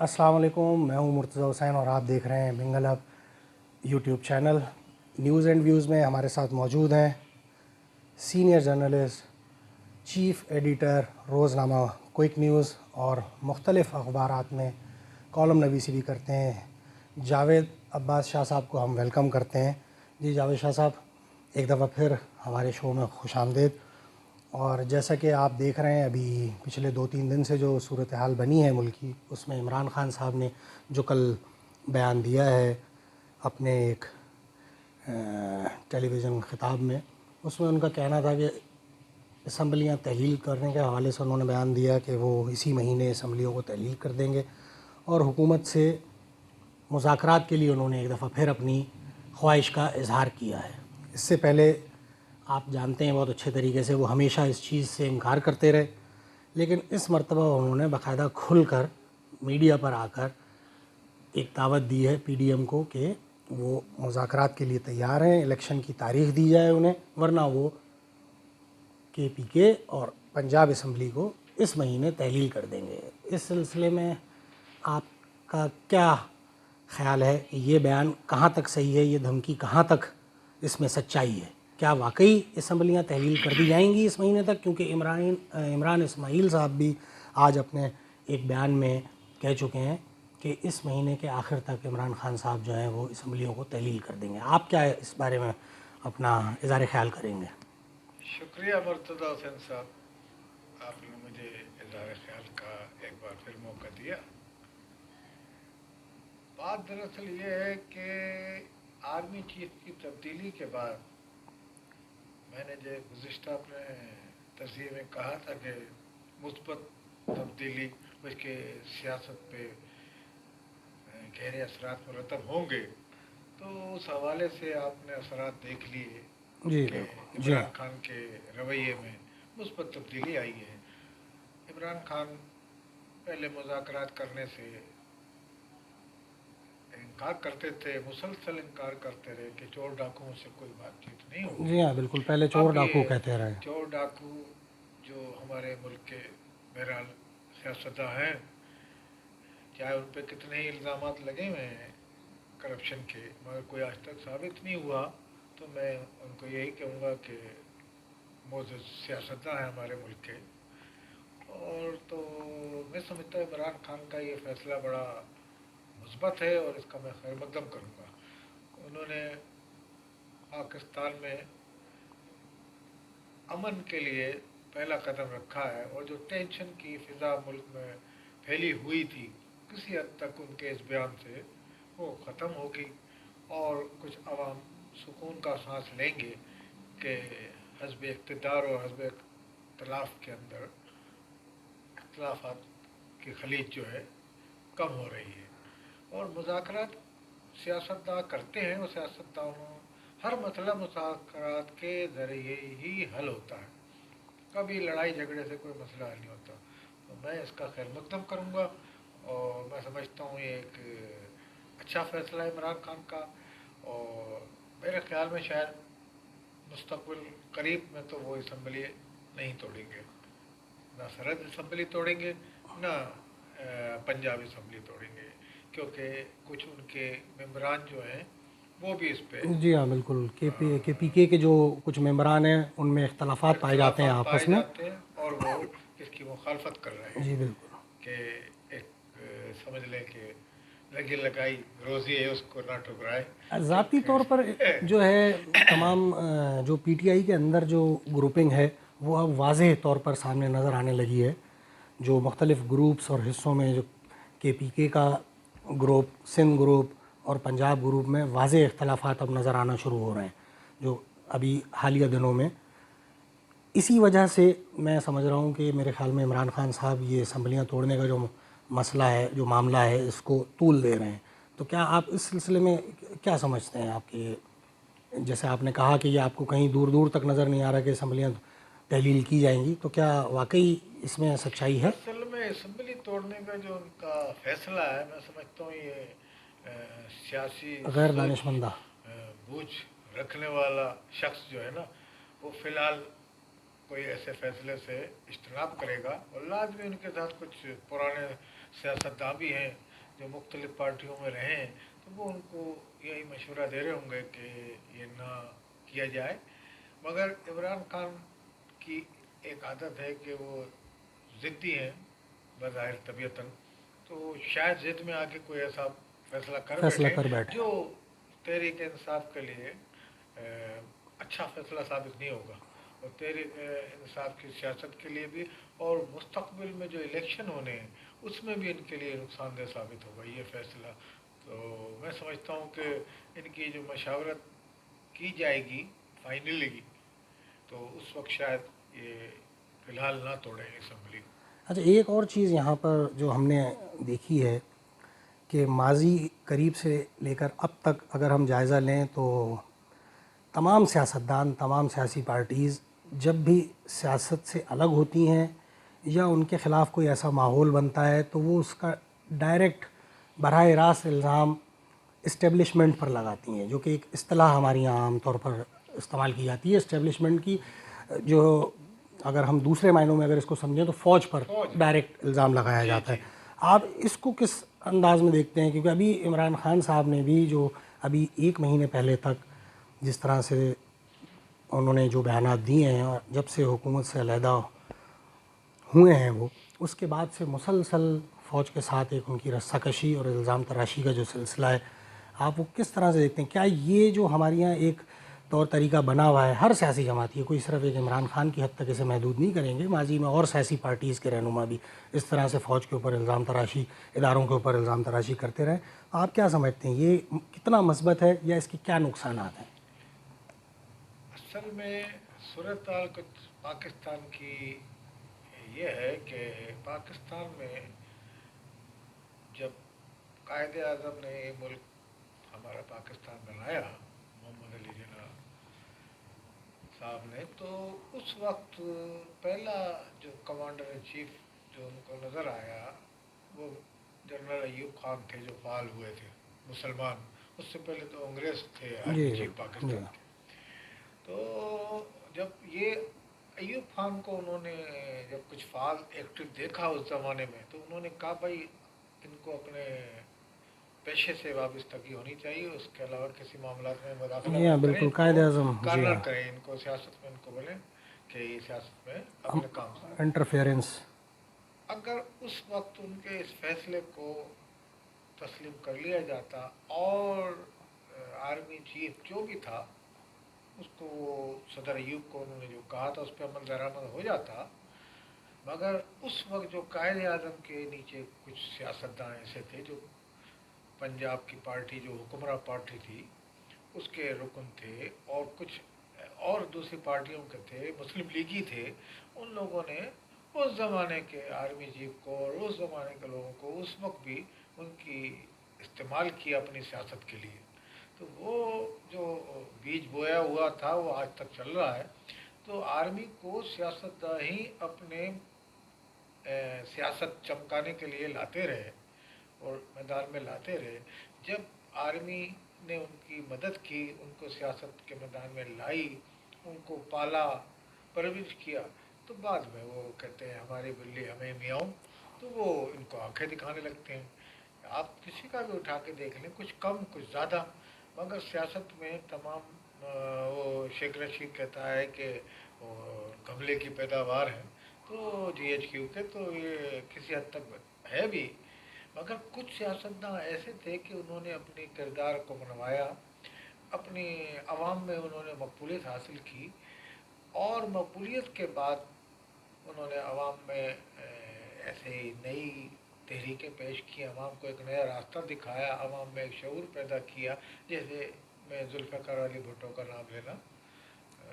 السلام علیکم، میں ہوں مرتضی حسین اور آپ دیکھ رہے ہیں بنگل hub YouTube channel. News and views میں ہمارے ساتھ موجود ہیں سینئر جرنلسٹ، چیف ایڈیٹر روزنامہ کوئک نیوز اور مختلف اخبارات میں کالم نویسی بھی کرتے ہیں، جاوید عباس شاہ صاحب کو ہم ویلکم کرتے ہیں۔ جی جاوید شاہ صاحب، ایک دفعہ پھر ہمارے شو میں خوش آمدید۔ اور جیسا کہ آپ دیکھ رہے ہیں، ابھی پچھلے 2-3 دن سے جو صورتحال بنی ہے ملکی، اس میں عمران خان صاحب نے جو کل بیان دیا ہے اپنے ایک ٹیلی ویژن خطاب میں، اس میں ان کا کہنا تھا کہ اسمبلیاں تحلیل کرنے کے حوالے سے انہوں نے بیان دیا کہ وہ اسی مہینے اسمبلیوں کو تحلیل کر دیں گے، اور حکومت سے مذاکرات کے لیے انہوں نے ایک دفعہ پھر اپنی خواہش کا اظہار کیا ہے۔ اس سے پہلے آپ جانتے ہیں بہت اچھے طریقے سے وہ ہمیشہ اس چیز سے انکار کرتے رہے، لیکن اس مرتبہ انہوں نے باقاعدہ کھل کر میڈیا پر آ کر ایک دعوت دی ہے پی ڈی ایم کو کہ وہ مذاکرات کے لیے تیار ہیں، الیکشن کی تاریخ دی جائے انہیں، ورنہ وہ کے پی کے اور پنجاب اسمبلی کو اس مہینے تحلیل کر دیں گے۔ اس سلسلے میں آپ کا کیا خیال ہے کہ یہ بیان کہاں تک صحیح ہے، یہ دھمکی کہاں تک اس میں سچائی ہے؟ کیا واقعی اسمبلیاں تحلیل کر دی جائیں گی اس مہینے تک؟ کیونکہ عمران اسماعیل صاحب بھی آج اپنے ایک بیان میں کہہ چکے ہیں کہ اس مہینے کے آخر تک عمران خان صاحب جو ہیں وہ اسمبلیوں کو تحلیل کر دیں گے۔ آپ کیا اس بارے میں اپنا اظہار خیال کریں گے؟ شکریہ مرتضی حسین صاحب، آپ نے مجھے اظہار خیال کا ایک بار پھر موقع دیا۔ بات دراصل یہ ہے کہ آرمی چیف کی تبدیلی کے بعد میں نے جو گزشتہ اپنے تصویر میں کہا تھا کہ مثبت تبدیلی اس کے سیاست پہ گہرے اثرات مرتب ہوں گے، تو اس حوالے سے آپ نے اثرات دیکھ لیے جی کہ بالکل، جی ہاں، عمران خان کے رویے میں مثبت تبدیلی آئی ہے۔ عمران خان پہلے مذاکرات کرنے سے انکار کرتے تھے، مسلسل انکار کرتے رہے کہ چور ڈاکوؤں سے کوئی بات چیت نہیں ہوگی۔ جی ہاں بالکل، پہلے چور اب ڈاکو یہ کہتے رہے۔ چور ڈاکو جو ہمارے ملک کے بہرحال سیاستداں ہیں، چاہے ان پہ کتنے ہی الزامات لگے ہوئے ہیں کرپشن کے، مگر کوئی آج تک ثابت نہیں ہوا، تو میں ان کو یہی کہوں گا کہ معزز سیاستداں ہیں ہمارے ملک کے۔ اور تو میں سمجھتا ہوں عمران خان کا یہ فیصلہ بڑا مثبت ہے اور اس کا میں خیر مقدم کروں گا۔ انہوں نے پاکستان میں امن کے لیے پہلا قدم رکھا ہے، اور جو ٹینشن کی فضا ملک میں پھیلی ہوئی تھی کسی حد تک ان کے اس بیان سے وہ ختم ہوگی، اور کچھ عوام سکون کا سانس لیں گے کہ حزب اقتدار اور حزب اختلاف کے اندر اختلافات کی خلیج جو ہے کم ہو رہی ہے۔ اور مذاکرات سیاستداں کرتے ہیں، اور سیاستدانوں ہر مسئلہ مذاکرات کے ذریعے ہی حل ہوتا ہے، کبھی لڑائی جھگڑے سے کوئی مسئلہ حل نہیں ہوتا۔ تو میں اس کا خیر مقدم کروں گا، اور میں سمجھتا ہوں یہ ایک اچھا فیصلہ ہے عمران خان کا، اور میرے خیال میں شاید مستقبل قریب میں تو وہ اسمبلی نہیں توڑیں گے، نہ سرحد اسمبلی توڑیں گے، نہ پنجاب اسمبلی توڑیں گے، کیونکہ کچھ ان کے ممبران جو ہیں وہ بھی اس پہ جی ہاں بالکل، کے پی کے جو کچھ ممبران ہیں ان میں اختلافات پائے جاتے ہیں اختلافات پائے آپس میں۔ جاتے ہیں، اور وہ اس کی مخالفت کر رہے ہیں جی بالکل، کہ ایک سمجھ لیں کہ لگی لگائی روزی ہے، اس کو نہ ٹھکرائے، ذاتی طور پر کیونکہ جو ہے تمام جو پی ٹی آئی کے اندر جو گروپنگ ہے وہ اب واضح طور پر سامنے نظر آنے لگی ہے۔ جو مختلف گروپس اور حصوں میں جو کے پی کے کا گروپ، سندھ گروپ اور پنجاب گروپ میں واضح اختلافات اب نظر آنا شروع ہو رہے ہیں، جو ابھی حالیہ دنوں میں۔ اسی وجہ سے میں سمجھ رہا ہوں کہ میرے خیال میں عمران خان صاحب یہ اسمبلیاں توڑنے کا جو مسئلہ ہے، جو معاملہ ہے، اس کو طول دے رہے ہیں۔ تو کیا آپ اس سلسلے میں کیا سمجھتے ہیں؟ آپ کے جیسے آپ نے کہا کہ یہ آپ کو کہیں دور دور تک نظر نہیں آ رہا کہ اسمبلیاں تحلیل کی جائیں گی، تو کیا واقعی اس میں سچائی ہے؟ اصل میں اسمبلی توڑنے کا جو ان کا فیصلہ ہے، میں سمجھتا ہوں یہ سیاسی غیر سوچ دانشمندہ۔ بوجھ رکھنے والا شخص جو ہے نا، وہ فی الحال کوئی ایسے فیصلے سے اجتناب کرے گا، اور لازمی ان کے ساتھ کچھ پرانے سیاستداں بھی ہیں जो मुख्तलिफ पार्टियों में रहे हैं, तो वो उनको यही मशवरा दे रहे होंगे कि ये ना किया जाए। मगर इमरान खान की एक आदत है कि वो ज़िद्दी हैं बज़ाहिर तबीयतन, तो शायद ज़िद में आके कोई ऐसा फैसला कर फैसला बैठे कर बैठे। जो तहरीक इंसाफ के लिए अच्छा फैसला साबित नहीं होगा, और तहरीक इंसाफ की सियासत के लिए भी, और मुस्तकबिल में जो इलेक्शन होने हैं उसमें भी इनके लिए नुकसानदेह साबित होगा ये फैसला। तो मैं समझता हूँ कि इनकी जो मशावरत की जाएगी फाइनली, तो उस वक्त शायद ये फ़िलहाल ना तोड़ें असम्बली। अच्छा, एक और चीज़ यहाँ पर जो हमने देखी है कि माजी करीब से लेकर अब तक अगर हम जायज़ा लें तो तमाम सियासतदान, तमाम सियासी पार्टीज़ जब भी सियासत से अलग होती हैं या उनके ख़िलाफ़ कोई ऐसा माहौल बनता है तो वो उसका डायरेक्ट बराह रास्त इल्ज़ाम इस्टेब्लिशमेंट पर लगाती हैं, जो कि एक इस्तिलाह हमारे यहाँ आम तौर पर इस्तेमाल की जाती है इस्टेब्लिशमेंट की, जो अगर हम दूसरे मायनों में अगर इसको समझें तो फ़ौज पर फौज। डायरेक्ट इल्ज़ाम लगाया जी जाता जी। है। आप इसको किस अंदाज में देखते हैं? क्योंकि अभी इमरान खान साहब ने भी जो अभी एक महीने पहले तक जिस तरह से उन्होंने जो बयानात दिए हैं और जब से हुकूमत से अलहदा हुए हैं वो, उसके बाद से मुसलसल फ़ौज के साथ एक उनकी रस्साकशी और इल्ज़ाम तराशी का जो सिलसिला है, आप वो किस तरह से देखते हैं? क्या ये जो हमारे यहाँ एक तौर तरीका बना हुआ है, हर सियासी जमात, ये कोई सिर्फ एक इमरान खान की हद तक इसे महदूद नहीं करेंगे, माजी में और सियासी पार्टीज़ के रहनुमा भी इस तरह से फ़ौज के ऊपर इल्ज़ाम तराशी, इदारों के ऊपर इल्ज़ाम तराशी करते रहे, आप क्या समझते हैं ये कितना मस्बत है या इसके क्या नुकसानात हैं? असल में सूरत हाल कुछ पाकिस्तान की ये है कि पाकिस्तान में जब कायद आज़म ने ये मुल्क हमारा पाकिस्तान बनाया, मोहम्मद अली जिन्ना साहब ने, तो उस वक्त पहला जो कमांडर इन चीफ जो उनको नज़र आया वो जनरल अयूब खान थे, जो फाल हुए थे मुसलमान। उससे पहले तो अंग्रेज़ थे जी आर्मी चीफ बिल्कुल जी। पाकिस्तान के। तो जब ये अयूब खान को उन्होंने जब कुछ फाल एक्टिव देखा उस ज़माने में, तो उन्होंने कहा भाई इनको अपने पेशे से वाबस्तगी होनी चाहिए, उसके अलावा किसी मामलात में मुदाखला जी ना हाँ करें, बिल्कुल, इनको कायद आज़म जी कार्नर हाँ, करें, इनको सियासत में इनको बोलें कि ये सियासत में हम अपने काम से। इंटरफेरेंस। अगर उस वक्त उनके इस फैसले को तस्लीम कर लिया जाता और आर्मी चीफ जो भी था उसको, वो सदर अयूब को उन्होंने जो कहा था उस पर अमल दरामद हो जाता, मगर उस वक्त जो कायद आज़म के नीचे कुछ सियासतदान ऐसे थे जो पंजाब की पार्टी जो हुक्मरान पार्टी थी उसके रुकन थे, और कुछ और दूसरी पार्टियों के थे, मुस्लिम लीगी थे, उन लोगों ने उस ज़माने के आर्मी चीफ को और उस ज़माने के लोगों को उस वक्त भी उनकी इस्तेमाल किया अपनी सियासत के लिए। तो वो जो बीज बोया हुआ था वो आज तक चल रहा है। तो आर्मी को सियासतदान ही अपने सियासत चमकाने के लिए लाते रहे और मैदान में लाते रहे। जब आर्मी ने उनकी मदद की, उनको सियासत के मैदान में लाई, उनको पाला, परवरिश किया, तो बाद में वो कहते हैं हमारी बिल्ली हमें मियाऊं, तो वो इनको आंखें दिखाने लगते हैं। आप किसी का भी उठा के देख लें, कुछ कम कुछ ज़्यादा, मगर सियासत में तमाम वो शेख रशीद कहता है कि वो गमले की पैदावार है, तो GHQ के तो ये किसी हद तक है भी। मगर कुछ सियासतदान ऐसे थे कि उन्होंने अपने किरदार को मनवाया, अपनी आवाम में उन्होंने मकबूलियत हासिल की, और मकबूलियत के बाद उन्होंने आवाम में ऐसे ही नई तहरीकें पेश की, आवाम को एक नया रास्ता दिखाया, आवाम में एक शऊर पैदा किया। जैसे मैं जुल्फ़िकार अली भुट्टो का नाम लेना,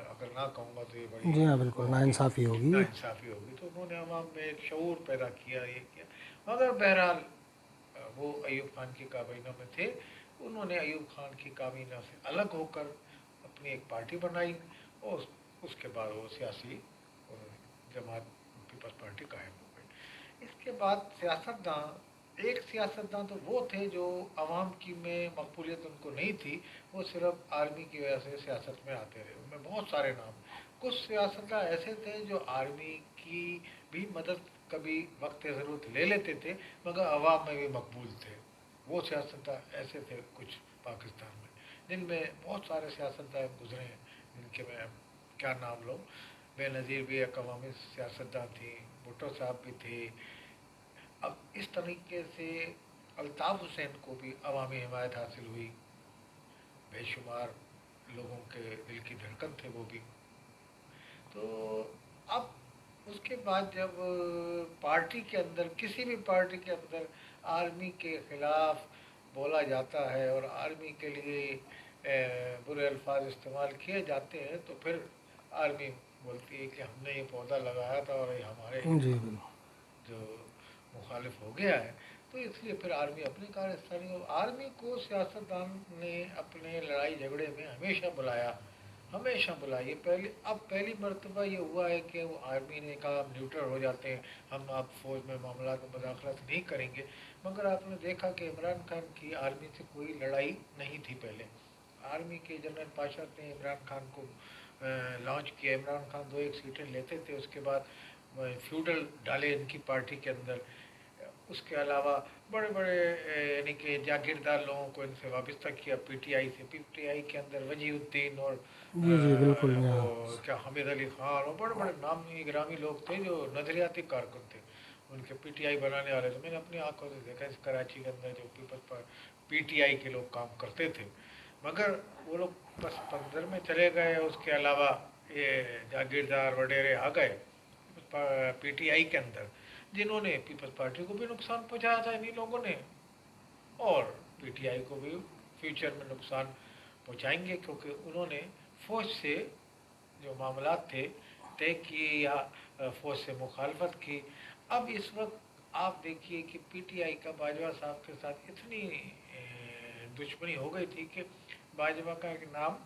अगर ना कहूँगा तो ये बड़ी जी हाँ वो बिल्कुल, होगी, नाइंसाफ़ी होगी ये। नाइंसाफ़ी होगी। तो उन्होंने आवाम में एक शऊर पैदा किया, ये किया। मगर बहरहाल वो अयूब खान की काबीना में थे, उन्होंने अयूब खान की काबीना से अलग होकर अपनी एक पार्टी बनाई, और उसके बाद वो सियासी जमात पीपल्स पार्टी कायम हो गई। इसके बाद सियासतदान, एक सियासतदान तो वो थे जो आवाम की में मकबूलियत उनको नहीं थी, वो सिर्फ आर्मी की वजह से सियासत में आते रहे। उनमें बहुत सारे नाम। कुछ सियासतदान ऐसे थे जो आर्मी की भी मदद कभी वक्त ज़रूरत ले लेते थे, मगर अवाम में भी मकबूल थे। वो सियासतदान ऐसे थे कुछ पाकिस्तान में, जिनमें बहुत सारे सियासतदान गुजरे हैं, जिनके मैं क्या नाम लूँ। बेनज़ीर भी एक अवामी सियासतदान थी, भुट्टो साहब भी थे। अब इस तरीके से अल्ताफ़ हुसैन को भी अवामी हिमायत हासिल हुई, बेशुमार लोगों के दिल की धड़कन थे वो भी। तो अब उसके बाद जब पार्टी के अंदर, किसी भी पार्टी के अंदर आर्मी के ख़िलाफ़ बोला जाता है और आर्मी के लिए बुरे अल्फाज इस्तेमाल किए जाते हैं, तो फिर आर्मी बोलती है कि हमने ये पौधा लगाया था और ये हमारे जी बिल्कुल। जो मुखालिफ हो गया है, तो इसलिए फिर आर्मी अपनी कारस्तानी हो। आर्मी को सियासतदान ने अपने लड़ाई झगड़े में हमेशा बुलाया, हमेशा बुलाइए। अब पहली मर्तबा ये हुआ है कि वो आर्मी ने कहा हम न्यूट्रल हो जाते हैं, हम अब फ़ौज में मामला में मुदाखलत नहीं करेंगे। मगर आपने देखा कि इमरान खान की आर्मी से कोई लड़ाई नहीं थी पहले। आर्मी के जनरल पाशा ने इमरान खान को लॉन्च किया। इमरान खान 2-1 सीटें लेते थे, उसके बाद फ्यूडल डाले इनकी पार्टी के अंदर। उसके अलावा बड़े बड़े यानी कि जागीरदार लोगों को इनसे वाबस्ता किया पीटीआई से। पीटीआई के अंदर वजीउद्दीन और जी बिल्कुल। वो यहाँ क्या हामिद अली खान और बड़े बड़े नामी गिरामी लोग थे जो नजरियाती कारकुन थे, उनके पीटीआई बनाने वाले थे। मैंने अपनी आंखों से देखा इस कराची के अंदर जो पीपल्स पर पीटीआई के लोग काम करते थे। मगर वो लोग बस पंदर में चले गए। उसके अलावा ये जागीरदार वडेरे आ गए पीटीआई के अंदर, जिन्होंने पीपल्स पार्टी को भी नुकसान पहुंचाया था इन्हीं लोगों ने, और पीटीआई को भी फ्यूचर में नुकसान पहुंचाएंगे, क्योंकि उन्होंने फौज से जो मामलात थे तय किए या फौज से मुखालफत की। अब इस वक्त आप देखिए कि पीटीआई का बाजवा साहब के साथ इतनी दुश्मनी हो गई थी कि बाजवा का एक नाम,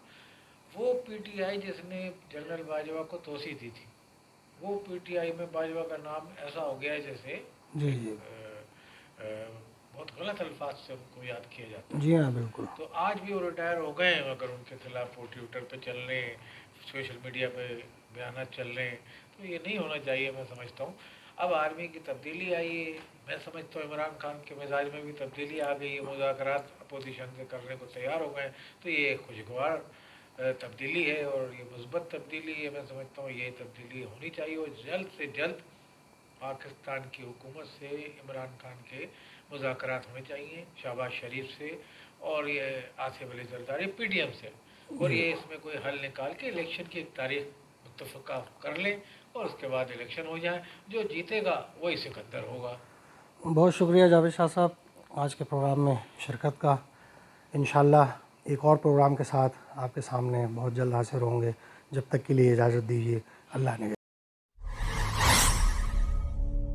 वो पीटीआई जिसने जनरल बाजवा को तोसी दी थी, वो पीटीआई में बाजवा का नाम ऐसा हो गया है जैसे जी एक जी। बहुत गलत अल्फाज से उनको याद किया जाता है। जी हाँ बिल्कुल। तो आज भी वो रिटायर हो गए हैं, मगर उनके खिलाफ वो ट्विटर पे चल रहे हैं, सोशल मीडिया पे बयान चल रहे हैं। तो ये नहीं होना चाहिए, मैं समझता हूँ। अब आर्मी की तब्दीली आई है, मैं समझता हूँ इमरान खान के मिजाज में भी तब्दीली आ गई है, मुज़ाकरात अपोजिशन से करने को तैयार हो गए। तो ये खुशगवार तब्दीली है और ये मुस्बत तब्दीली है। मैं समझता हूँ ये तब्दीली होनी चाहिए और जल्द से जल्द पाकिस्तान की हुकूमत से इमरान खान के मुज़ाकरात होने चाहिए, शहबाज शरीफ से और ये आसिफ अली जरदारी पीडीएम से, और जी ये इसमें कोई हल निकाल के इलेक्शन की एक तारीख मुत्तफ़क़ा कर लें और उसके बाद इलेक्शन हो जाए। जो जीतेगा वही सिकंदर होगा। बहुत शुक्रिया जावेद शाह साहब आज के प्रोग्राम में शिरकत का। इंशाल्लाह एक और प्रोग्राम के साथ आपके सामने बहुत जल्द हाजिर होंगे। जब तक के लिए इजाज़त दीजिए। अल्लाह ने